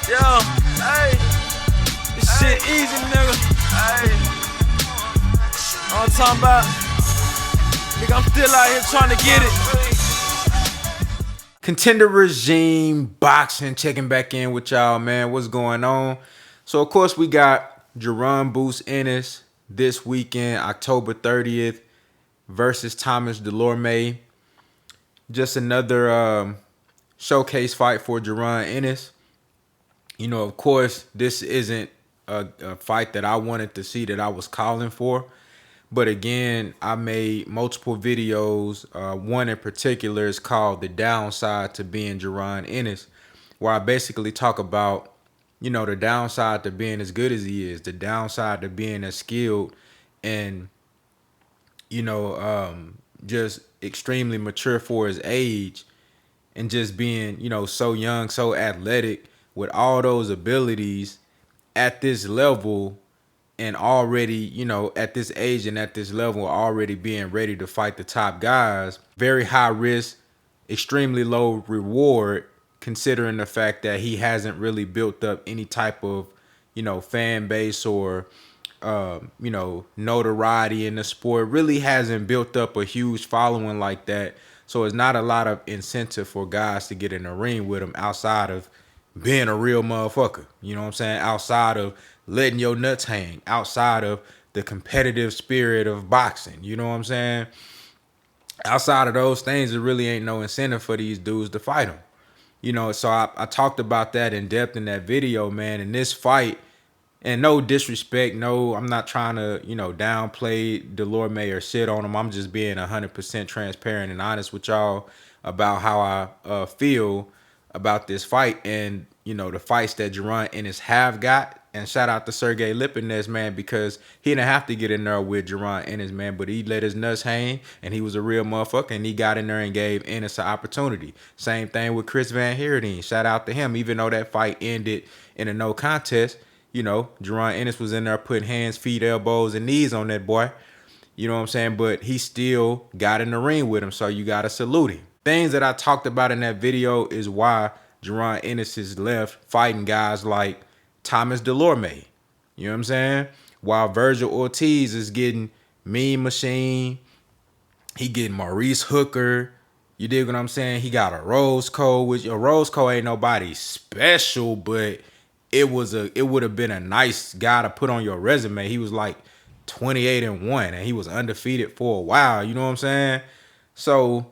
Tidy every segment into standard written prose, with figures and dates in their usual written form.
Yo, hey, this shit easy, nigga. Hey, all I'm talking about, nigga, I'm still out here trying to get it. Contender Regime Boxing checking back in with y'all, man. What's going on? So, of course, we got Jaron Boost Ennis this weekend, October 30th, versus Thomas Delorme. Just another showcase fight for Jaron Ennis. You know, of course, this isn't a fight that I wanted to see, that I was calling for. But again, I made multiple videos. One in particular is called "The Downside to Being Jaron Ennis," where I basically talk about, you know, the downside to being as good as he is, the downside to being as skilled and, you know, just extremely mature for his age, and just being, you know, so young, so athletic, with all those abilities at this level, and already, you know, at this age and at this level, already being ready to fight the top guys. Very high risk, extremely low reward, considering the fact that he hasn't really built up any type of, you know, fan base or you know, notoriety in the sport. Really hasn't built up a huge following like that. So it's not a lot of incentive for guys to get in the ring with him outside of being a real motherfucker. You know what I'm saying? Outside of letting your nuts hang, outside of the competitive spirit of boxing. You know what I'm saying? Outside of those things, there really ain't no incentive for these dudes to fight him. You know, so I talked about that in depth in that video, man. And this fight, and no disrespect, no, I'm not trying to, you know, downplay Delorme or shit on him. I'm just being 100% transparent and honest with y'all about how I feel about this fight, and, you know, the fights that Jaron Ennis have got. And shout out to Sergey Lipinets, man, because he didn't have to get in there with Jaron Ennis, man, but he let his nuts hang, and he was a real motherfucker, and he got in there and gave Ennis an opportunity. Same thing with Chris Van Heerden. Shout out to him, even though that fight ended in a no contest. You know, Jaron Ennis was in there putting hands, feet, elbows, and knees on that boy. You know what I'm saying? But he still got in the ring with him, so you got to salute him. Things that I talked about in that video is why Jaron Ennis is left fighting guys like Thomas Delorme. You know what I'm saying? While Virgil Ortiz is getting Mean Machine, he getting Maurice Hooker. You dig what I'm saying? He got a Rose Cole, which a Rose Cole ain't nobody special, but it would have been a nice guy to put on your resume. He was like 28-1, and he was undefeated for a while. You know what I'm saying? So,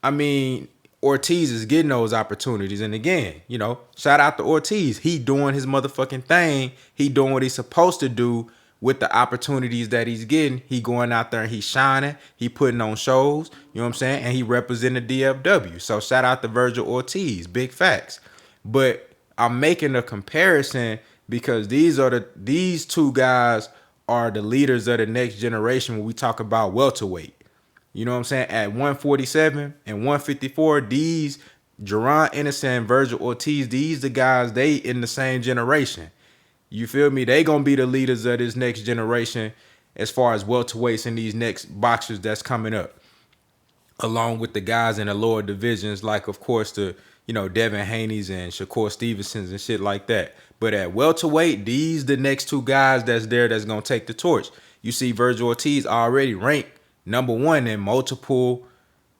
I mean, Ortiz is getting those opportunities. And again, you know, shout out to Ortiz. He doing his motherfucking thing. He doing what he's supposed to do with the opportunities that he's getting. He going out there and he's shining. He putting on shows. You know what I'm saying? And he represented DFW. So shout out to Virgil Ortiz. Big facts. But I'm making a comparison because these two guys are the leaders of the next generation when we talk about welterweight. You know what I'm saying? At 147 and 154, these Jaron Ennis and Virgil Ortiz, these the guys, they in the same generation. You feel me? They gonna be the leaders of this next generation as far as welterweights and these next boxers that's coming up, along with the guys in the lower divisions, like of course the, you know, Devin Haney's and Shakur Stevenson's and shit like that. But at welterweight, these the next two guys that's there that's gonna take the torch. You see Virgil Ortiz already ranked #1 in multiple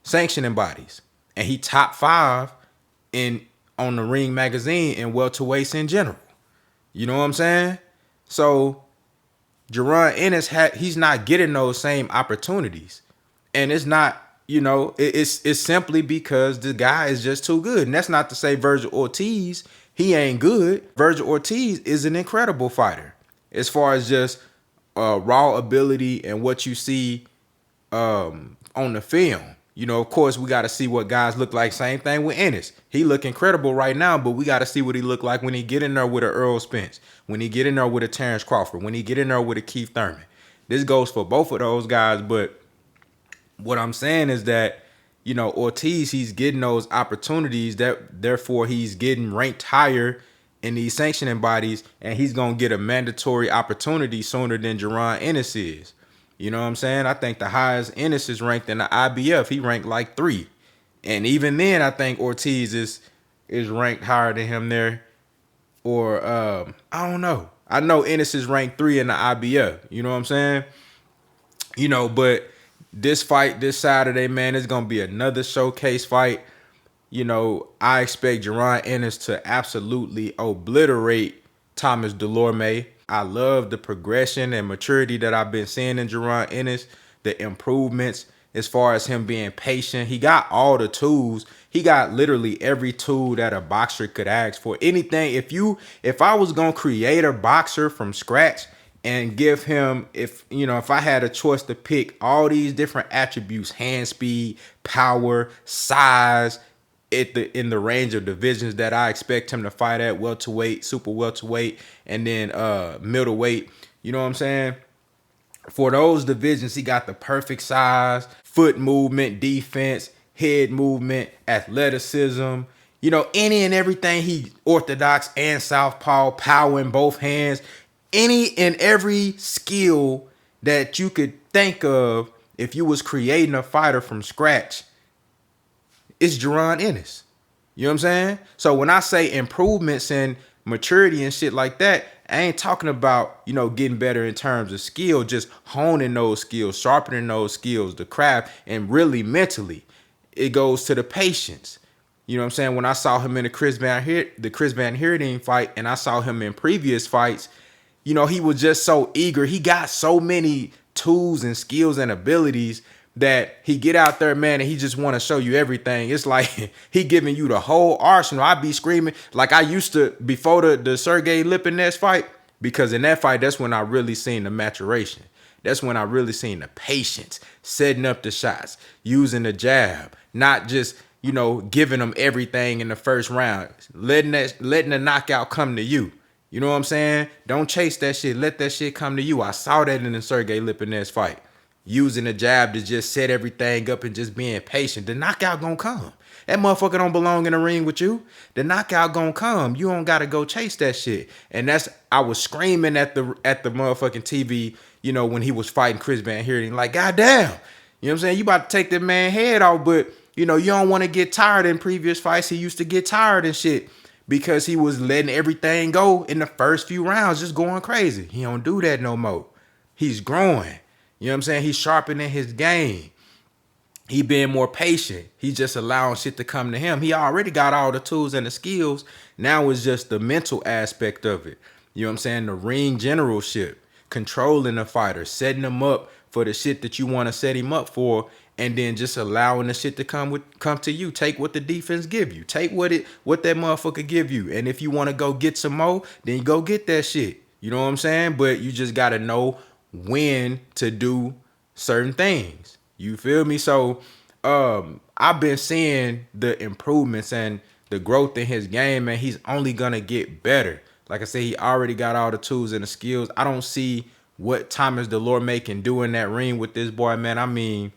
sanctioning bodies, and he top 5 in on the Ring magazine in welterweights in general. You know what I'm saying? So Jaron Ennis he's not getting those same opportunities, and it's not, you know, it's simply because the guy is just too good. And that's not to say Virgil Ortiz, he ain't good. Virgil Ortiz is an incredible fighter as far as just raw ability and what you see on the film. You know, of course, we got to see what guys look like. Same thing with Ennis. He look incredible right now, but we got to see what he look like when he get in there with a Earl Spence, when he get in there with a Terrence Crawford, when he get in there with a Keith Thurman. This goes for both of those guys, but what I'm saying is that, you know, Ortiz, he's getting those opportunities, that therefore he's getting ranked higher in these sanctioning bodies, and he's going to get a mandatory opportunity sooner than Jaron Ennis is. You know what I'm saying? I think the highest Ennis is ranked in the IBF. He ranked like 3. And even then, I think Ortiz is ranked higher than him there or I don't know. I know Ennis is ranked 3 in the IBF. You know what I'm saying? But this fight this Saturday, man, is gonna be another showcase fight. I expect Jaron Ennis to absolutely obliterate Thomas Delorme. I love the progression and maturity that I've been seeing in Jaron Ennis, the improvements as far as him being patient. He got all the tools. He got literally every tool that a boxer could ask for. Anything, if I was gonna create a boxer from scratch and give him, if I had a choice to pick all these different attributes, hand speed, power, size, in the range of divisions that I expect him to fight at, welterweight, super welterweight, and then middleweight. You know what I'm saying? For those divisions, he got the perfect size, foot movement, defense, head movement, athleticism, any and everything. He orthodox and southpaw, power in both hands, any and every skill that you could think of if you was creating a fighter from scratch. It's Jaron Ennis. You know what I'm saying? So when I say improvements and maturity and shit like that, I ain't talking about, getting better in terms of skill, just honing those skills, sharpening those skills, the craft, and really mentally. It goes to the patience. You know what I'm saying? When I saw him in the Chris Van Heerden fight, and I saw him in previous fights, he was just so eager. He got so many tools and skills and abilities that he get out there, man, and he just want to show you everything. It's like he giving you the whole arsenal. I be screaming like I used to before the Sergey Lipinets fight, because in that fight, that's when I really seen the maturation. That's when I really seen the patience, setting up the shots, using the jab, not just, giving them everything in the first round, letting the knockout come to you. You know what I'm saying? Don't chase that shit. Let that shit come to you. I saw that in the Sergey Lipinets fight. Using the jab to just set everything up and just being patient. The knockout gonna come. That motherfucker don't belong in the ring with you. The knockout gonna come. You don't gotta go chase that shit. And I was screaming at the motherfucking TV, when he was fighting Chris Van Heerden, like, goddamn. You know what I'm saying? You about to take that man's head off, but you don't want to get tired. In previous fights, he used to get tired and shit because he was letting everything go in the first few rounds, just going crazy. He don't do that no more. He's growing. You know what I'm saying? He's sharpening his game. He being more patient. He just allowing shit to come to him. He already got all the tools and the skills. Now it's just the mental aspect of it. You know what I'm saying? The ring generalship, controlling the fighter, setting him up for the shit that you want to set him up for, and then just allowing the shit to come to you. Take what the defense give you. Take what that motherfucker give you. And if you want to go get some more, then you go get that shit. You know what I'm saying? But you just got to know when to do certain things. You feel me? So I've been seeing the improvements and the growth in his game, man. He's only gonna get better. Like I said, he already got all the tools and the skills. I don't see what Thomas Delorme can do in that ring with this boy, man. I mean,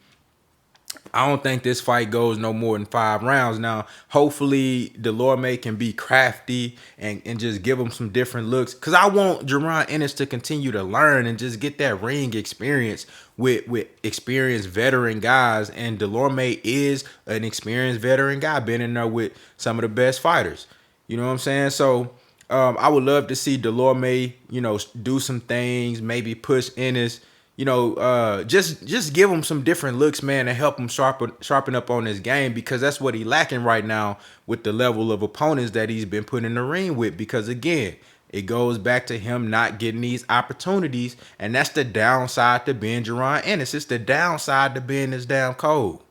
I don't think this fight goes no more than 5 rounds. Now, hopefully, Delorme can be crafty and just give him some different looks. Because I want Jaron Ennis to continue to learn and just get that ring experience with experienced veteran guys. And Delorme is an experienced veteran guy, been in there with some of the best fighters. You know what I'm saying? So, I would love to see Delorme, do some things, maybe push Ennis. Just give him some different looks, man, and help him sharpen up on his game, because that's what he's lacking right now with the level of opponents that he's been put in the ring with. Because again, it goes back to him not getting these opportunities, and that's the downside to being Jaron Ennis. It's the downside to being this damn cold.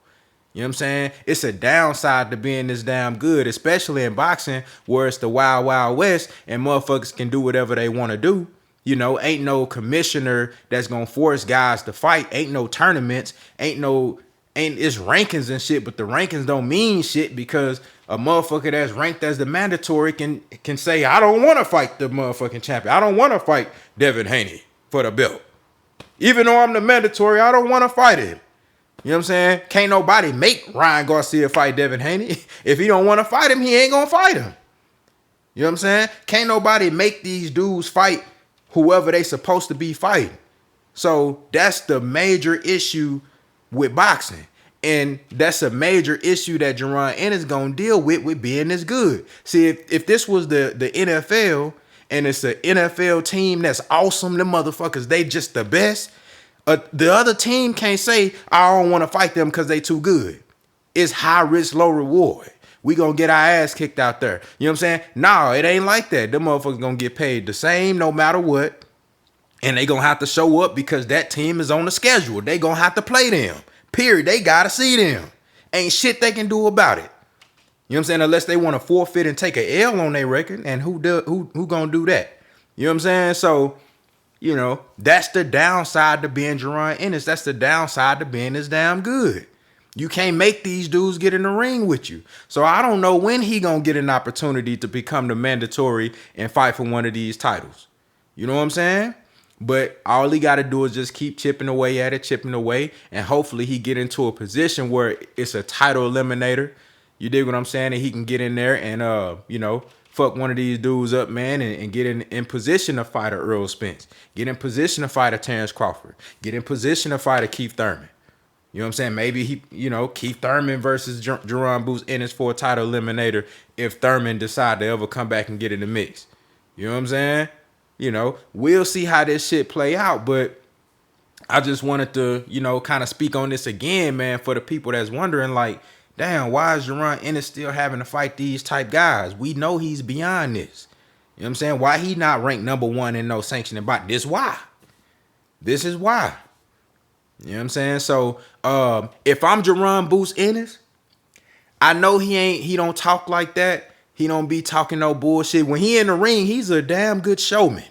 You know what I'm saying? It's a downside to being this damn good, especially in boxing where it's the wild, wild west and motherfuckers can do whatever they want to do. Ain't no commissioner that's gonna force guys to fight. Ain't no tournaments. Ain't it's rankings and shit, but the rankings don't mean shit because a motherfucker that's ranked as the mandatory can say, I don't want to fight the motherfucking champion. I don't want to fight Devin Haney for the belt. Even though I'm the mandatory, I don't want to fight him. You know what I'm saying? Can't nobody make Ryan Garcia fight Devin Haney. If he don't want to fight him, he ain't gonna fight him. You know what I'm saying? Can't nobody make these dudes fight whoever they supposed to be fighting. So that's the major issue with boxing. And that's a major issue that Jaron Ennis gonna deal with being this good. See, if this was the NFL and it's an NFL team that's awesome, them motherfuckers, they just the best. The other team can't say, I don't want to fight them because they too good. It's high risk, low reward. We gonna get our ass kicked out there. You know what I'm saying? No, it ain't like that. Them motherfuckers gonna get paid the same no matter what. And they gonna have to show up because that team is on the schedule. They gonna have to play them. Period. They gotta see them. Ain't shit they can do about it. You know what I'm saying? Unless they want to forfeit and take a L on their record. And who gonna do that? You know what I'm saying? So, you know, that's the downside to being Jaron Ennis. That's the downside to being this damn good. You can't make these dudes get in the ring with you. So I don't know when he gonna get an opportunity to become the mandatory and fight for one of these titles. You know what I'm saying? But all he got to do is just keep chipping away at it, chipping away, and hopefully he get into a position where it's a title eliminator. You dig what I'm saying? And he can get in there and, you know, fuck one of these dudes up, man, and get in position to fight a Earl Spence. Get in position to fight a Terrence Crawford. Get in position to fight a Keith Thurman. You know what I'm saying? Maybe he, you know, Keith Thurman versus Jaron Boots Ennis for a title eliminator if Thurman decide to ever come back and get in the mix. You know what I'm saying? You know, we'll see how this shit play out, but I just wanted to, you know, kind of speak on this again, man, for the people that's wondering, like, damn, why is Jaron Ennis still having to fight these type guys? We know he's beyond this. You know what I'm saying? Why he not ranked #1 in no sanctioning body? This why. This is why. You know what I'm saying? So, if I'm Jaron Boots Ennis, I know he don't talk like that. He don't be talking no bullshit. When he in the ring, he's a damn good showman.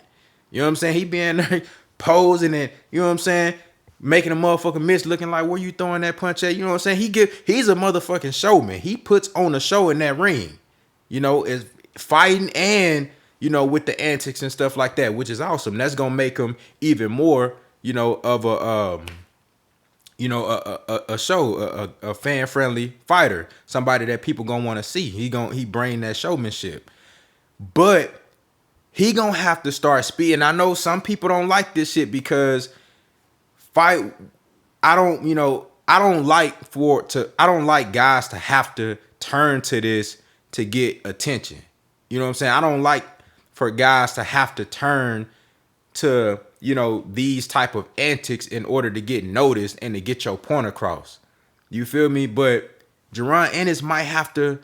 You know what I'm saying? He be in there posing and, you know what I'm saying, making a motherfucking miss, looking like, where you throwing that punch at? You know what I'm saying? He's a motherfucking showman. He puts on a show in that ring. You know, is fighting and, you know, with the antics and stuff like that, which is awesome. That's gonna make him even more, you know, of a a fan-friendly fighter, somebody that people gonna want to see. He bring that showmanship, but he gonna have to start speeding. I know some people don't like this shit because I don't like guys to have to turn to this to get attention. You know what I'm saying? I don't like for guys to have to turn to, you know, these type of antics in order to get noticed and to get your point across. You feel me? But Jaron Ennis might have to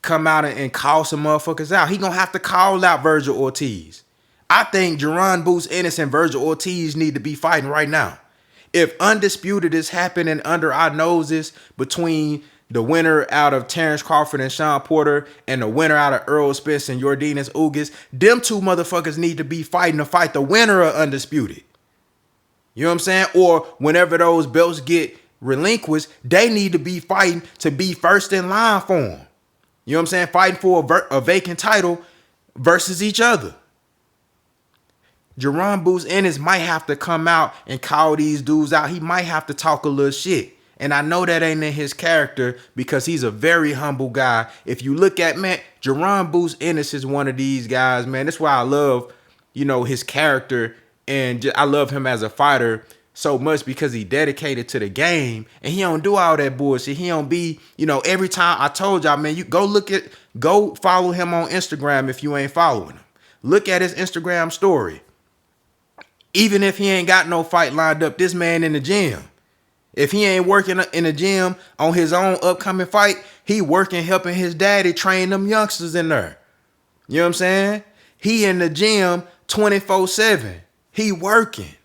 come out and call some motherfuckers out. He gonna have to call out Virgil Ortiz. I think Jaron Boots Ennis and Virgil Ortiz need to be fighting right now. If Undisputed is happening under our noses between the winner out of Terrence Crawford and Sean Porter and the winner out of Earl Spence and Yordenis Ugas, them two motherfuckers need to be fighting to fight the winner of Undisputed. You know what I'm saying? Or whenever those belts get relinquished, they need to be fighting to be first in line for them. You know what I'm saying? Fighting for a vacant title versus each other. Jaron Boots Ennis might have to come out and call these dudes out. He might have to talk a little shit. And I know that ain't in his character because he's a very humble guy. If you look at, man, Jaron Boots Ennis is one of these guys, man. That's why I love, you know, his character. And I love him as a fighter so much because he dedicated to the game. And he don't do all that bullshit. He don't be, you know, every time I told y'all, man, you go follow him on Instagram if you ain't following him. Look at his Instagram story. Even if he ain't got no fight lined up, this man in the gym. If he ain't working in the gym on his own upcoming fight, he working helping his daddy train them youngsters in there. You know what I'm saying? He in the gym 24/7. He working.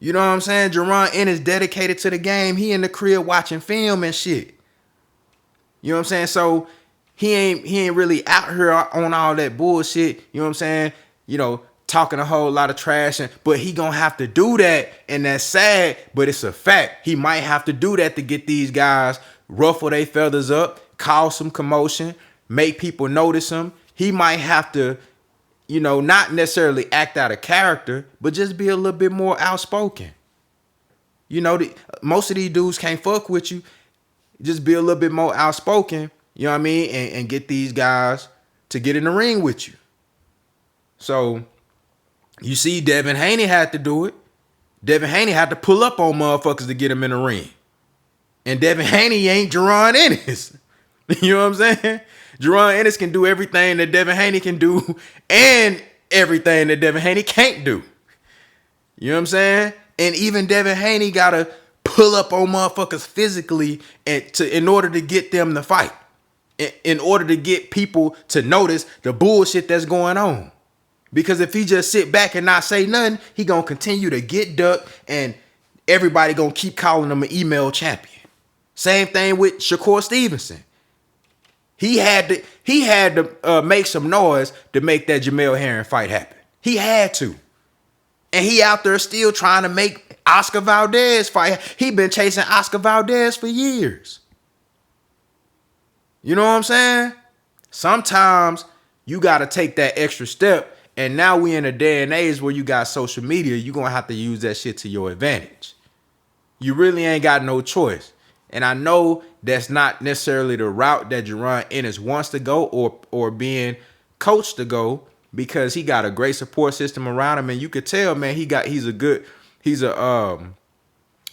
You know what I'm saying? Jaron Ennis dedicated to the game. He in the crib watching film and shit. You know what I'm saying? So he ain't really out here on all that bullshit. You know what I'm saying? You know, talking a whole lot of trash, but he gonna have to do that, and that's sad, but it's a fact. He might have to do that to get these guys ruffle their feathers up, cause some commotion, make people notice him. He might have to, you know, not necessarily act out of character, but just be a little bit more outspoken. You know, most of these dudes can't fuck with you. Just be a little bit more outspoken, you know what I mean, and get these guys to get in the ring with you. So you see, Devin Haney had to do it. Devin Haney had to pull up on motherfuckers to get him in the ring. And Devin Haney ain't Jaron Ennis. You know what I'm saying? Jaron Ennis can do everything that Devin Haney can do and everything that Devin Haney can't do. You know what I'm saying? And even Devin Haney gotta pull up on motherfuckers physically in order to get them to fight. In order to get people to notice the bullshit that's going on. Because if he just sit back and not say nothing, he gonna continue to get ducked and everybody gonna keep calling him an email champion. Same thing with Shakur Stevenson. He had to make some noise to make that Jamel Herring fight happen. He had to. And he out there still trying to make Oscar Valdez fight. He been chasing Oscar Valdez for years. You know what I'm saying? Sometimes you got to take that extra step. And now we in a day and age where you got social media. You're going to have to use that shit to your advantage. You really ain't got no choice. And I know that's not necessarily the route that Jaron Ennis wants to go or being coached to go, because he got a great support system around him. And you could tell, man, he's a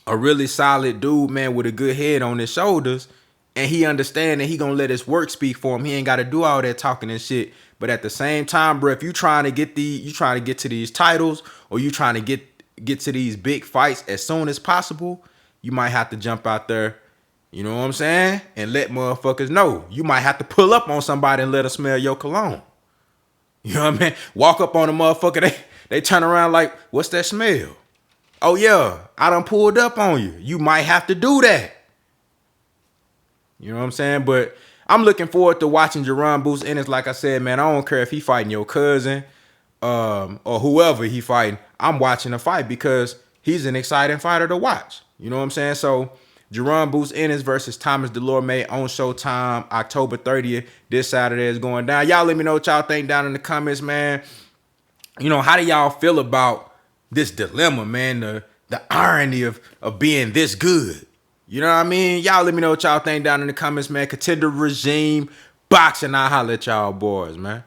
really solid dude, man, with a good head on his shoulders. And he understand that he gonna let his work speak for him. He ain't got to do all that talking and shit. But at the same time, bro, if you trying to get to these titles, or you trying to get to these big fights as soon as possible, you might have to jump out there, you know what I'm saying, and let motherfuckers know. You might have to pull up on somebody and let them smell your cologne. You know what I mean? Walk up on a motherfucker, they turn around like, what's that smell? Oh yeah, I done pulled up on you. You might have to do that. You know what I'm saying? But I'm looking forward to watching Jaron Boots Ennis. Like I said, man, I don't care if he fighting your cousin or whoever he fighting. I'm watching the fight because he's an exciting fighter to watch. You know what I'm saying? So Jaron Boots Ennis versus Thomas Delorme on Showtime, October 30th. This Saturday is going down. Y'all let me know what y'all think down in the comments, man. You know, how do y'all feel about this dilemma, man? The irony of being this good. You know what I mean? Y'all let me know what y'all think down in the comments, man. Contender regime, boxing. I'll holler at y'all boys, man.